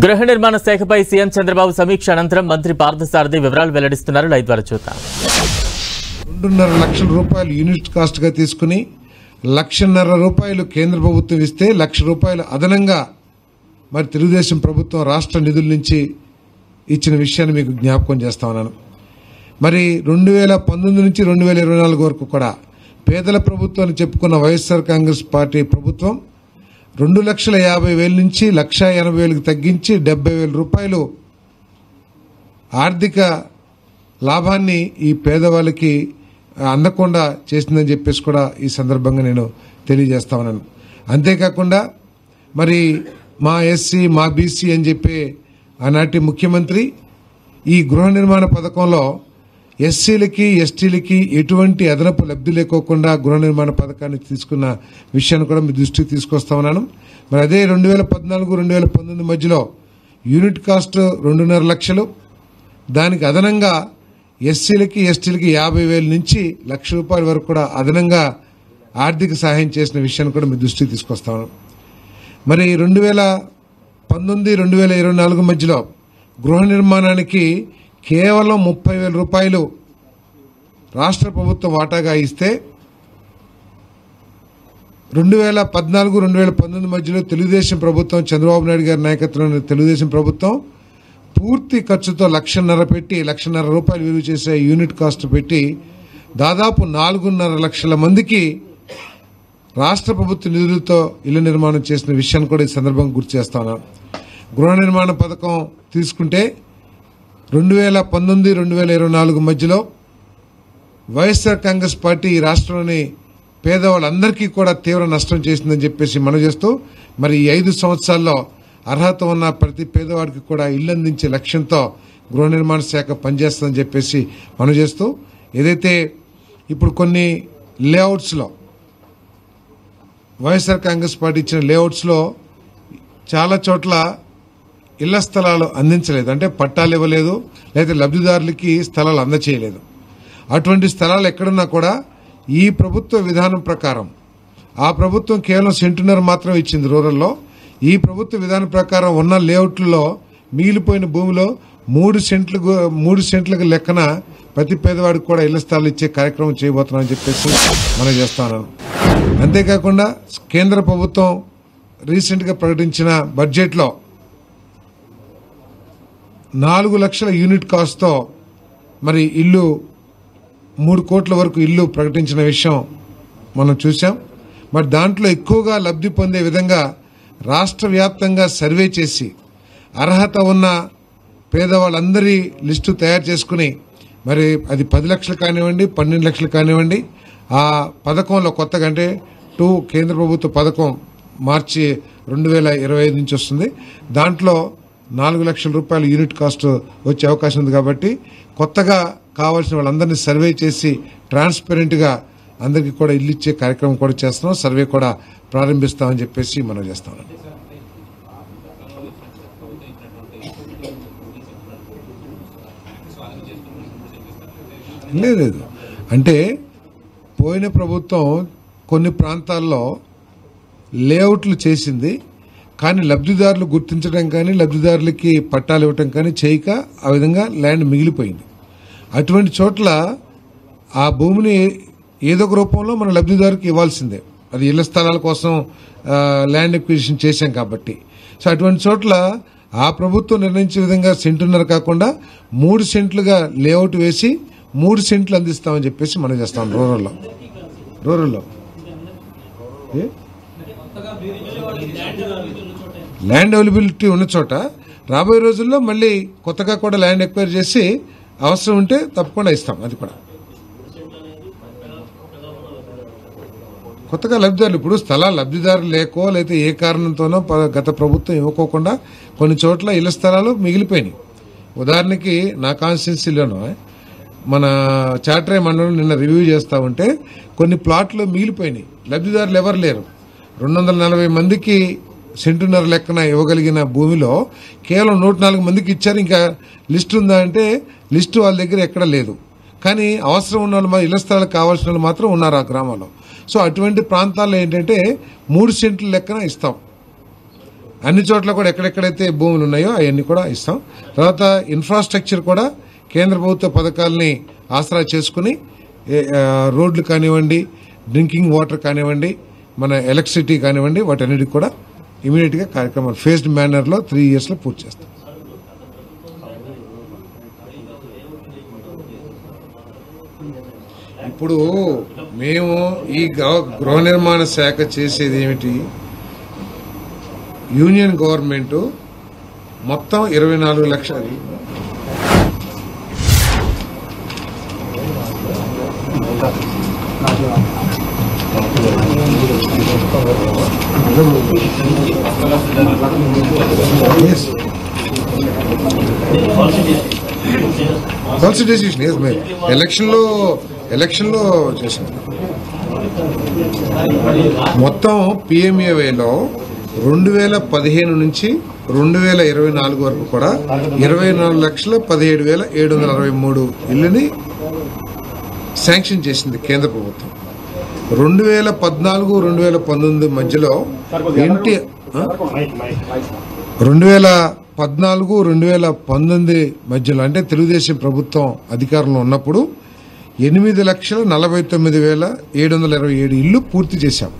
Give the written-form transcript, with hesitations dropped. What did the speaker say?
గృహ నిర్మాణ శాఖపై సీఎం చంద్రబాబు సమీక్ష అనంతరం మంత్రి పార్థసారథి వివరాలు వెల్లడిస్తున్నారు. లైవ్ ద్వారా చూద్దాం. 2.5 లక్షల రూపాయలు యూనిట్ కాస్ట్ గా తీసుకుని 1.5 లక్షల రూపాయలు కేంద్ర ప్రభుత్వం ఇస్తే 1 లక్ష రూపాయలు అదనంగా మరి తెలుగుదేశం ప్రభుత్వం రాష్ట్ర నిధుల నుంచి ఇచ్చిన విషయాన్ని మీకు జ్ఞాపకం చేస్తా ఉన్నాను. మరి 2019 నుంచి 2024 వరకు కూడా పేదల ప్రభుత్వాన్ని చెప్పుకున్న వైఎస్ఆర్ కాంగ్రెస్ పార్టీ ప్రభుత్వం 2,50,000 నుంచి 1,80,000 తగ్గించి 70,000 రూపాయలు ఆర్థిక లాభాన్ని ఈ పేదవాళ్ళకి అందకుండా చేసిందని చెప్పేసి కూడా ఈ సందర్భంగా నేను తెలియజేస్తా ఉన్నాను. అంతేకాకుండా మరి మా ఎస్సీ మా బీసీ అని చెప్పి ఆనాటి ముఖ్యమంత్రి ఈ గృహ నిర్మాణ పథకంలో ఎస్సీలకి ఎస్టీలకి ఎటువంటి అదనపు లబ్ధి లేకోకుండా గృహ నిర్మాణ పథకాన్ని తీసుకున్న విషయాన్ని కూడా మీ దృష్టికి తీసుకొస్తా ఉన్నాను. మరి అదే 2014-2019 మధ్యలో యూనిట్ కాస్ట్ 2.5 లక్షలు, దానికి అదనంగా ఎస్సీలకి ఎస్టీలకి 50,000 నుంచి 1 లక్ష రూపాయల వరకు కూడా అదనంగా ఆర్థిక సహాయం చేసిన విషయాన్ని కూడా మీ దృష్టికి తీసుకొస్తాను. మరి 2019-2024 మధ్యలో గృహ నిర్మాణానికి కేవలం 30,000 రూపాయలు రాష్ట్ర ప్రభుత్వం వాటాగా ఇస్తే 2014-2019 మధ్యలో తెలుగుదేశం ప్రభుత్వం చంద్రబాబు నాయుడు గారి నాయకత్వంలోని తెలుగుదేశం ప్రభుత్వం పూర్తి ఖర్చుతో 1,50,000 పెట్టి 1,50,000 రూపాయలు విలువ చేసే యూనిట్ కాస్ట్ పెట్టి దాదాపు 4.5 లక్షల మందికి రాష్ట్ర ప్రభుత్వ నిధులతో ఇళ్ల నిర్మాణం చేసిన విషయాన్ని కూడా ఈ సందర్భంగా గుర్తు చేస్తాను. గృహ నిర్మాణ పథకం తీసుకుంటే 2019-2024 మధ్యలో వైఎస్ఆర్ కాంగ్రెస్ పార్టీ ఈ రాష్ట్రంలోని పేదవాళ్ళందరికీ కూడా తీవ్ర నష్టం చేసిందని చెప్పేసి మనం చేస్తూ మరి ఈ 5 సంవత్సరాల్లో అర్హత ఉన్న ప్రతి పేదవాడికి కూడా ఇల్లు అందించే లక్ష్యంతో గృహ నిర్మాణ శాఖ పనిచేస్తుందని చెప్పేసి మనం చేస్తూ ఏదైతే ఇప్పుడు కొన్ని లేఅవుట్స్లో వైఎస్ఆర్ కాంగ్రెస్ పార్టీ ఇచ్చిన లేఅవుట్స్లో చాలా చోట్ల ఇళ్ల స్థలాలు అందించలేదు, అంటే పట్టాలు ఇవ్వలేదు, లేదా లబ్ధిదారులకి స్థలాలు అందచేయలేదు. అటువంటి స్థలాలు ఎక్కడున్నా కూడా ఈ ప్రభుత్వ విధానం ప్రకారం ఆ ప్రభుత్వం కేవలం 1.5 సెంటు మాత్రం ఇచ్చింది రూరల్లో. ఈ ప్రభుత్వ విధానం ప్రకారం ఉన్న లేఅవుట్లలో మిగిలిపోయిన భూమిలో 3 సెంట్లకు లెక్కన ప్రతి పేదవాడికి కూడా ఇళ్ల స్థలాలు ఇచ్చే కార్యక్రమం చేయబోతున్నామని చెప్పేసి మనం చేస్తాను. అంతేకాకుండా కేంద్ర ప్రభుత్వం రీసెంట్ గా ప్రకటించిన బడ్జెట్లో 4 లక్షల యూనిట్ కాస్ట్ తో మరి ఇల్లు 3 కోట్ల వరకు ఇల్లు ప్రకటించిన విషయం మనం చూసాం. మరి దాంట్లో ఎక్కువగా లబ్ధి పొందే విధంగా రాష్ట్ర వ్యాప్తంగా సర్వే చేసి అర్హత ఉన్న పేదవాళ్ళందరి లిస్టు తయారు చేసుకుని మరి అది 10 లక్షలు కానివ్వండి 12 లక్షలు కానివ్వండి ఆ పథకంలో కొత్తగా అంటే కేంద్ర ప్రభుత్వ పథకం మార్చి 2025 నుంచి వస్తుంది. దాంట్లో 4 లక్షల రూపాయలు యూనిట్ కాస్ట్ వచ్చే అవకాశం ఉంది. కాబట్టి కొత్తగా కావాల్సిన వాళ్ళందరినీ సర్వే చేసి ట్రాన్స్పరెంట్ గా అందరికీ కూడా ఇల్లు ఇచ్చే కార్యక్రమం కూడా చేస్తున్నాం. సర్వే కూడా ప్రారంభిస్తామని చెప్పేసి మనం చేస్తాం. లేదు అంటే పోయిన ప్రభుత్వం కొన్ని ప్రాంతాల్లో లేఅవుట్లు చేసింది, కానీ లబ్ధిదారులు గుర్తించడం కానీ లబ్ధిదారులకి పట్టాలు ఇవ్వటం కానీ చేయక ఆ విధంగా ల్యాండ్ మిగిలిపోయింది. అటువంటి చోట్ల ఆ భూమిని ఏదో ఒక రూపంలో మన లబ్ధిదారుకి ఇవ్వాల్సిందే. అది ఇళ్ల స్థలాల కోసం ల్యాండ్ ఎక్విజిషన్ చేశాం కాబట్టి. సో అటువంటి చోట్ల ఆ ప్రభుత్వం నిర్ణయించే విధంగా 1.5 సెంటు కాకుండా 3 సెంట్లుగా లేఅవుట్ వేసి 3 సెంట్లు అందిస్తామని చెప్పేసి మనం చేస్తాం. రూరల్లో ల్యాండ్ అవైలబిలిటీ ఉన్న చోట రాబోయే రోజుల్లో మళ్ళీ కొత్తగా కూడా ల్యాండ్ ఎక్వైర్ చేసి అవసరం ఉంటే తప్పకుండా ఇస్తాం. అది కూడా కొత్తగా లబ్ధిదారులు ఇప్పుడు స్థలాలు లబ్ధిదారులు లేకో లేకపోతే ఏ కారణంతోనో గత ప్రభుత్వం ఇవ్వకోకుండా కొన్ని చోట్ల ఇళ్ల స్థలాలు మిగిలిపోయినాయి. ఉదాహరణకి నా కాన్స్టిట్యున్సీలోనూ మన చాట్రాయ్ మండలం నిన్న రివ్యూ చేస్తా ఉంటే కొన్ని ప్లాట్లు మిగిలిపోయినాయి, లబ్ధిదారులు ఎవరు లేరు. 240 మందికి 1.5 సెంటు లెక్కన ఇవ్వగలిగిన భూమిలో కేవలం 104 మందికి ఇచ్చారు. ఇంకా లిస్టు ఉందా అంటే లిస్టు వాళ్ళ దగ్గర ఎక్కడ లేదు. కానీ అవసరం ఉన్న వాళ్ళు ఇళ్ల స్థలాలు కావాల్సిన వాళ్ళు మాత్రం ఉన్నారు ఆ గ్రామాల్లో. సో అటువంటి ప్రాంతాల్లో ఏంటంటే 3 సెంట్ల లెక్కన ఇస్తాం. అన్ని చోట్ల కూడా ఎక్కడెక్కడైతే భూములు ఉన్నాయో అవన్నీ కూడా ఇస్తాం. తర్వాత ఇన్ఫ్రాస్ట్రక్చర్ కూడా కేంద్ర ప్రభుత్వ పథకాలని ఆసరా చేసుకుని రోడ్లు కానివ్వండి, డ్రింకింగ్ వాటర్ కానివ్వండి, మన ఎలక్ట్రిసిటీ కానివ్వండి, వాటన్నిటికి కూడా ఇమీడియట్ గా కార్యక్రమాలు ఫేస్డ్ మేనర్ లో 3 years లో పూర్తి చేస్తాం. ఇప్పుడు మేము ఈ గృహ నిర్మాణ శాఖ చేసేది ఏమిటి, యూనియన్ గవర్నమెంట్ మొత్తం 24 లక్షలు పాలసీ డెసిషన్ ఎలక్షన్ లో చేసాం. మొత్తం పిఎంఏవైలో 2015 నుంచి 2024 వరకు కూడా 24,17,763 ఇళ్లని శాంక్షన్ చేసింది కేంద్ర ప్రభుత్వం. 2014-2019 మధ్యలో 2014-2019 మధ్యలో అంటే తెలుగుదేశం ప్రభుత్వం అధికారంలో ఉన్నప్పుడు 8,49,727 ఇళ్లు పూర్తి చేశాం.